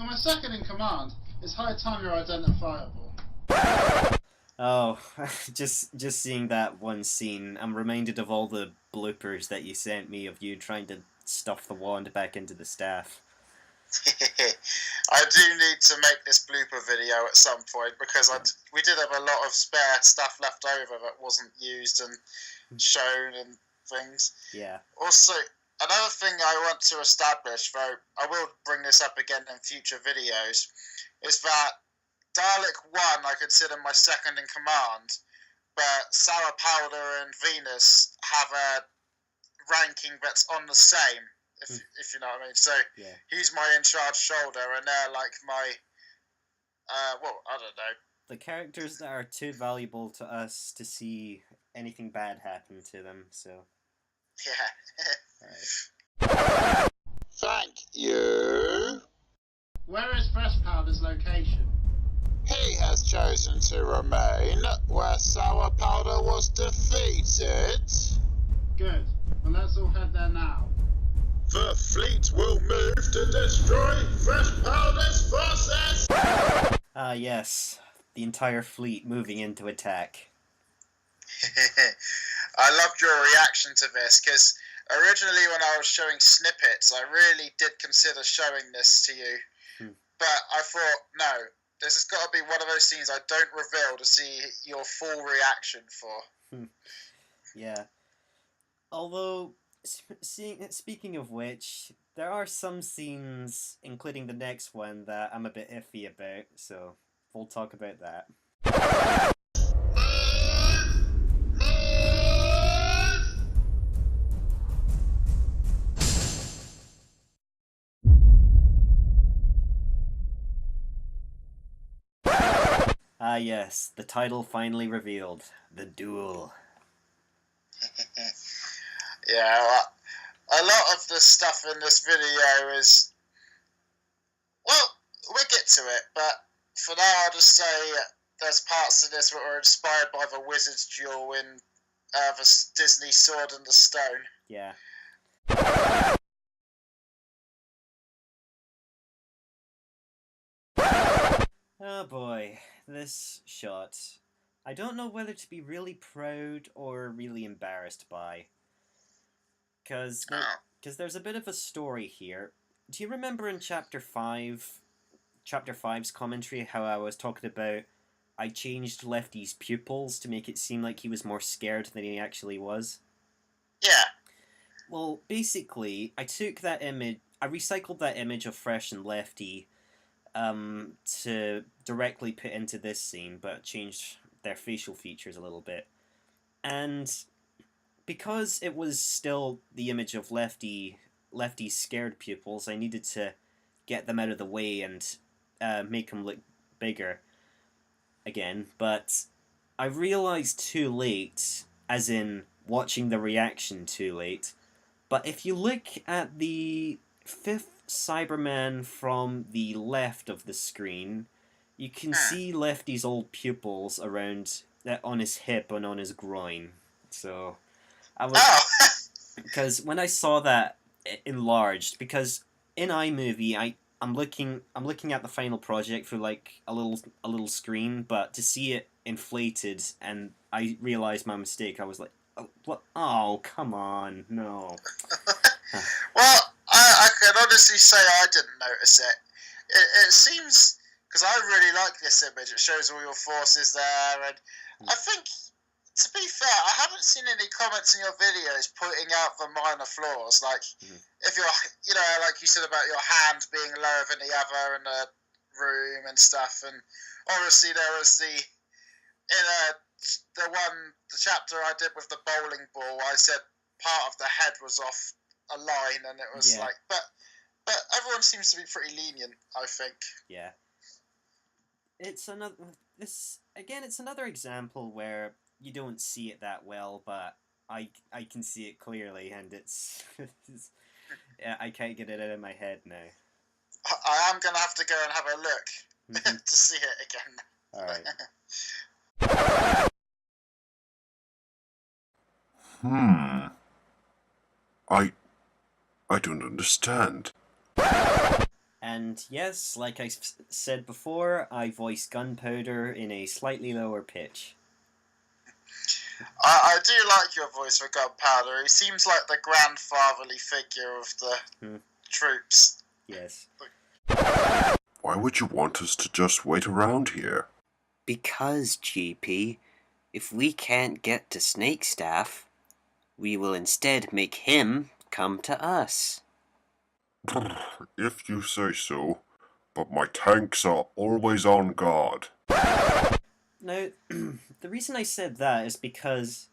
You're my second in command. It's high time you're identifiable. Oh, just seeing that one scene, I'm reminded of all the bloopers that you sent me of you trying to stuff the wand back into the staff. I do need to make this blooper video at some point because we did have a lot of spare stuff left over that wasn't used and shown and things. Yeah. Also, another thing I want to establish, though I will bring this up again in future videos, is that Dalek 1 I consider my second in command, but Sour Powder and Venus have a ranking that's on the same, if you know what I mean. So yeah. He's my in-charge shoulder, and they're like my, well, I don't know. The characters that are too valuable to us to see anything bad happen to them, so... Yeah. Alright. Thank you. Where is Fresh Powder's location? He has chosen to remain where Sour Powder was defeated. Good. Well, let's all head there now. The fleet will move to destroy Fresh Powder's forces! Yes. The entire fleet moving into attack. I loved your reaction to this, because originally when I was showing snippets, I really did consider showing this to you. But I thought, no, this has got to be one of those scenes I don't reveal to see your full reaction for. Yeah. Although, speaking of which, there are some scenes, including the next one, that I'm a bit iffy about, so we'll talk about that. Ah yes, the title finally revealed. The Duel. Yeah, a lot of the stuff in this video is... Well, we'll get to it, but for now I'll just say there's parts of this that were inspired by the Wizard's Duel in the Disney Sword and the Stone. Yeah. Oh boy, this shot. I don't know whether to be really proud or really embarrassed by. Because there's a bit of a story here. Do you remember in Chapter 5's commentary how I was talking about I changed Lefty's pupils to make it seem like he was more scared than he actually was? Yeah. Well, basically, I took that image, I recycled that image of Fresh and Lefty to directly put into this scene, but changed their facial features a little bit. And because it was still the image of Lefty's scared pupils, I needed to get them out of the way and make him look bigger again. But I realized too late, as in watching the reaction too late, but if you look at the 5th Cyberman from the left of the screen, you can see Lefty's old pupils around on his hip and on his groin. So I was because when I saw that enlarged, because in iMovie I'm looking at the final project through like a little screen, but to see it inflated and I realized my mistake, I was like, oh, what? Oh, come on, no. Well, I can honestly say I didn't notice it. It seems, because I really like this image, it shows all your forces there, and I think, to be fair, I haven't seen any comments in your videos pointing out the minor flaws, like, if you're, you know, like you said about your hand being lower than the other in the room and stuff, and obviously there was the chapter I did with the bowling ball, I said part of the head was off a line, and it was like, but everyone seems to be pretty lenient, I think. Yeah. It's another example where you don't see it that well, but I can see it clearly, and it's I can't get it out of my head now. I am gonna have to go and have a look to see it again. All right. I don't understand. And yes, like I said before, I voice Gunpowder in a slightly lower pitch. I do like your voice for Gunpowder. He seems like the grandfatherly figure of the troops. Yes. Why would you want us to just wait around here? Because, GP, if we can't get to Snakestaff, we will instead make him come to us. If you say so, but my tanks are always on guard. Now, the reason I said that is because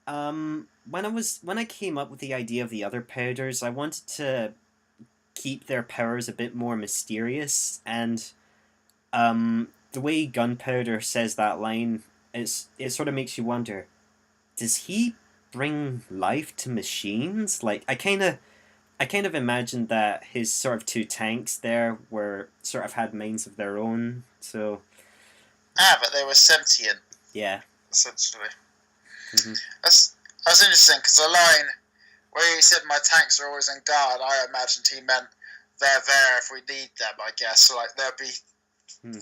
when I came up with the idea of the other powders, I wanted to keep their powers a bit more mysterious, and the way Gunpowder says that line, it sort of makes you wonder, does he bring life to machines? Like, I kind of imagined that his sort of two tanks there were sort of had minds of their own, so... But they were sentient. Yeah. Essentially. Mm-hmm. That's interesting, because the line where he said my tanks are always on guard, I imagined he meant they're there if we need them, I guess. So, like, they'll be...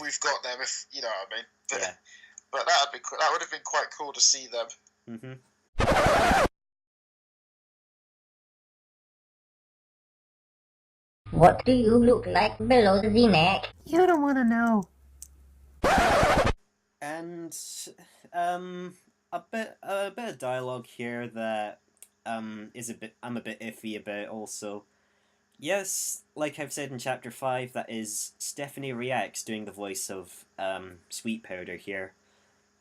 We've got them if... You know what I mean? But, yeah. But that would have been quite cool to see them. Mm-hmm. What do you look like below the neck? You don't want to know. And a bit of dialogue here that I'm a bit iffy about also. Yes, like I've said in chapter 5, that is Stephanie Reacts doing the voice of Sweet Powder here.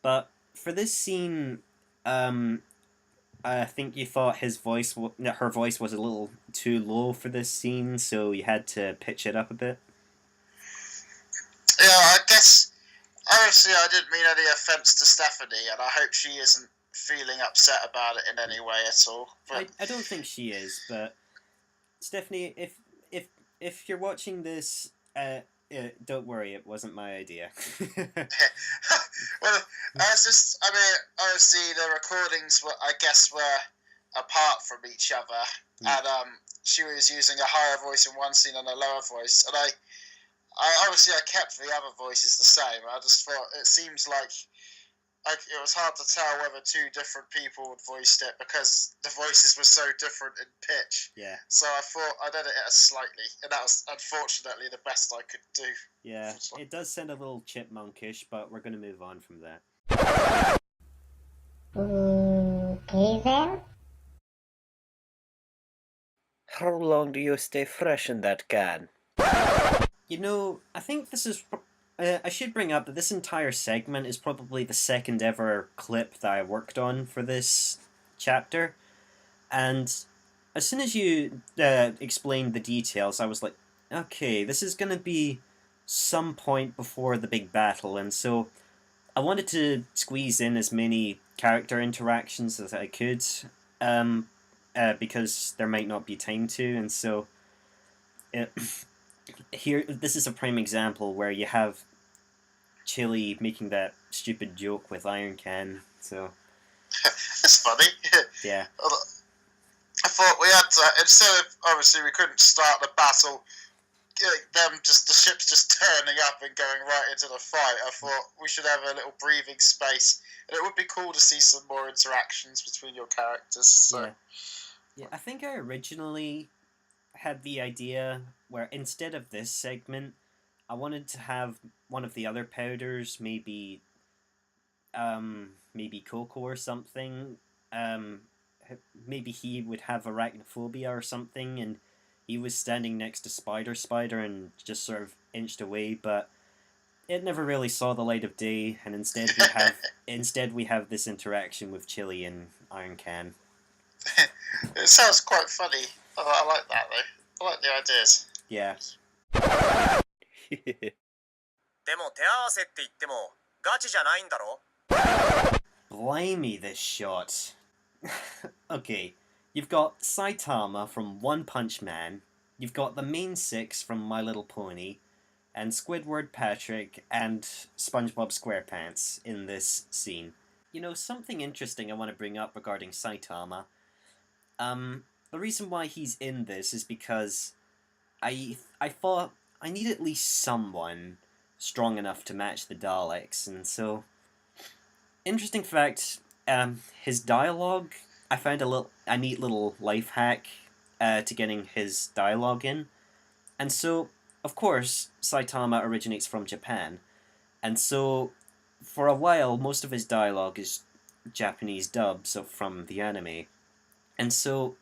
But for this scene, I think you thought her voice was a little too low for this scene, so you had to pitch it up a bit. Yeah, I guess, honestly, I didn't mean any offence to Stephanie, and I hope she isn't feeling upset about it in any way at all. But... I don't think she is, but Stephanie, if you're watching this, don't worry, it wasn't my idea. Well, obviously the recordings were apart from each other, and she was using a higher voice in one scene and a lower voice, and I obviously kept the other voices the same. I just thought it seems like it was hard to tell whether two different people had voiced it because the voices were so different in pitch. Yeah. So I thought I'd edit it slightly, and that was unfortunately the best I could do. Yeah, it does sound a little chipmunkish, but we're going to move on from that. Okay then. How long do you stay fresh in that can? You know, I think this is... I should bring up that this entire segment is probably the second ever clip that I worked on for this chapter. And as soon as you explained the details, I was like, okay, this is going to be some point before the big battle, and so I wanted to squeeze in as many character interactions as I could, because there might not be time to, and so here, this is a prime example where you have Chili making that stupid joke with Iron Can, so... It's funny. Yeah. I thought we had to, instead of, obviously we couldn't start the battle, the ships just turning up and going right into the fight. I thought we should have a little breathing space, and it would be cool to see some more interactions between your characters. So. Yeah, I think I originally had the idea where instead of this segment, I wanted to have one of the other powders, maybe Coco or something. Maybe he would have arachnophobia or something, and he was standing next to Spider and just sort of inched away, but it never really saw the light of day, and instead we have this interaction with Chili and Iron Can. It sounds quite funny. I like that though. I like the ideas. Yeah. でも手合わせって言ってもガチじゃないんだろ? Blimey, this shot. Okay, you've got Saitama from One Punch Man, you've got the main six from My Little Pony, and Squidward Patrick and SpongeBob SquarePants in this scene. You know, something interesting I want to bring up regarding Saitama. The reason why he's in this is because I thought I need at least someone strong enough to match the Daleks, and so interesting fact, his dialogue, I found a neat little life hack to getting his dialogue in. And so, of course, Saitama originates from Japan. And so, for a while, most of his dialogue is Japanese dub, so from the anime. And so,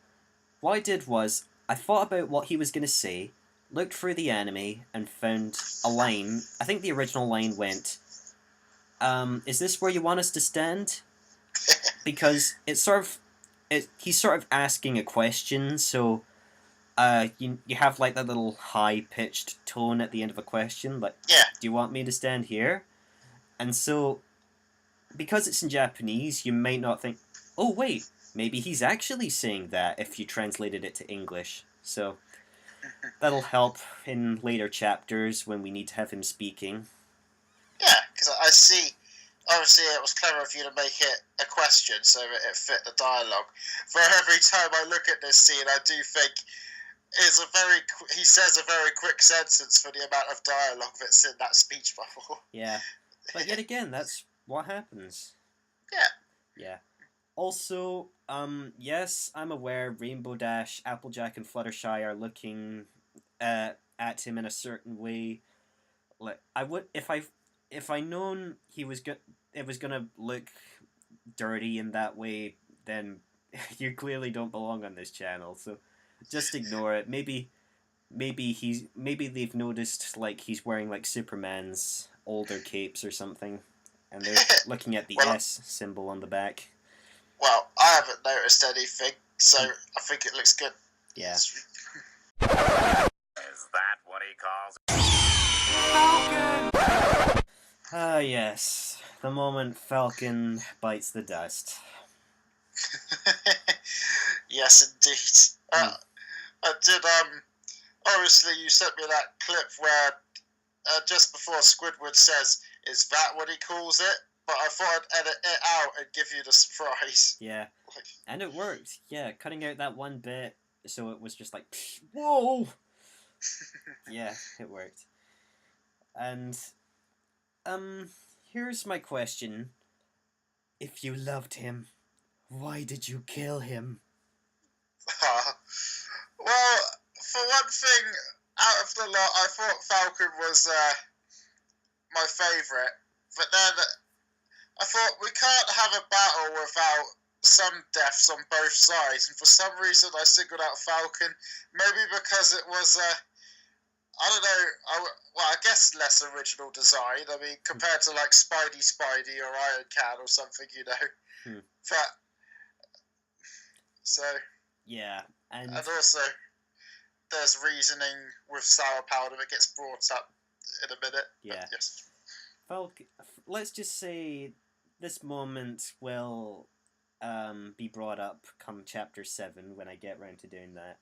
what I did was, I thought about what he was going to say, looked through the anime, and found a line. I think the original line went, is this where you want us to stand? Because he's sort of asking a question, so you have like that little high pitched tone at the end of a question, like, Yeah. do you want me to stand here? And so, because it's in Japanese, you might not think, oh wait, maybe he's actually saying that if you translated it to English. So that'll help in later chapters when we need to have him speaking. Yeah, because I see. Obviously, it was clever of you to make it a question so that it fit the dialogue. For every time I look at this scene, I do think he says a very quick sentence for the amount of dialogue that's in that speech bubble. Yeah, but yet again, that's what happens. Yeah. Yeah. Also, yes, I'm aware Rainbow Dash, Applejack, and Fluttershy are looking at him in a certain way. Like I would if I known it was gonna look dirty in that way, then you clearly don't belong on this channel. So just ignore it. Maybe they've noticed like he's wearing like Superman's older capes or something, and they're looking at the Well, S symbol on the back. Well, I haven't noticed anything, so I think it looks good. Yeah. Is that what he calls Ah, yes. The moment Falcon bites the dust. Yes, indeed. I did. Obviously, you sent me that clip where just before Squidward says, "Is that what he calls it?" But I thought I'd edit it out and give you the surprise. Yeah. Like, And it worked. Yeah, cutting out that one bit so it was just like, whoa! Yeah, it worked. And, here's my question. If you loved him, why did you kill him? well, for one thing, out of the lot, I thought Falcon was my favourite. But then I thought we can't have a battle without some deaths on both sides. And for some reason, I singled out Falcon. Maybe because it was I don't know. I guess less original design. I mean, compared to like Spidey or Iron Can or something, you know. But so Yeah, and also there's reasoning with sour powder that gets brought up in a minute. yeah. Yes. Falcon. Let's just say this moment will be brought up come chapter 7 when I get round to doing that.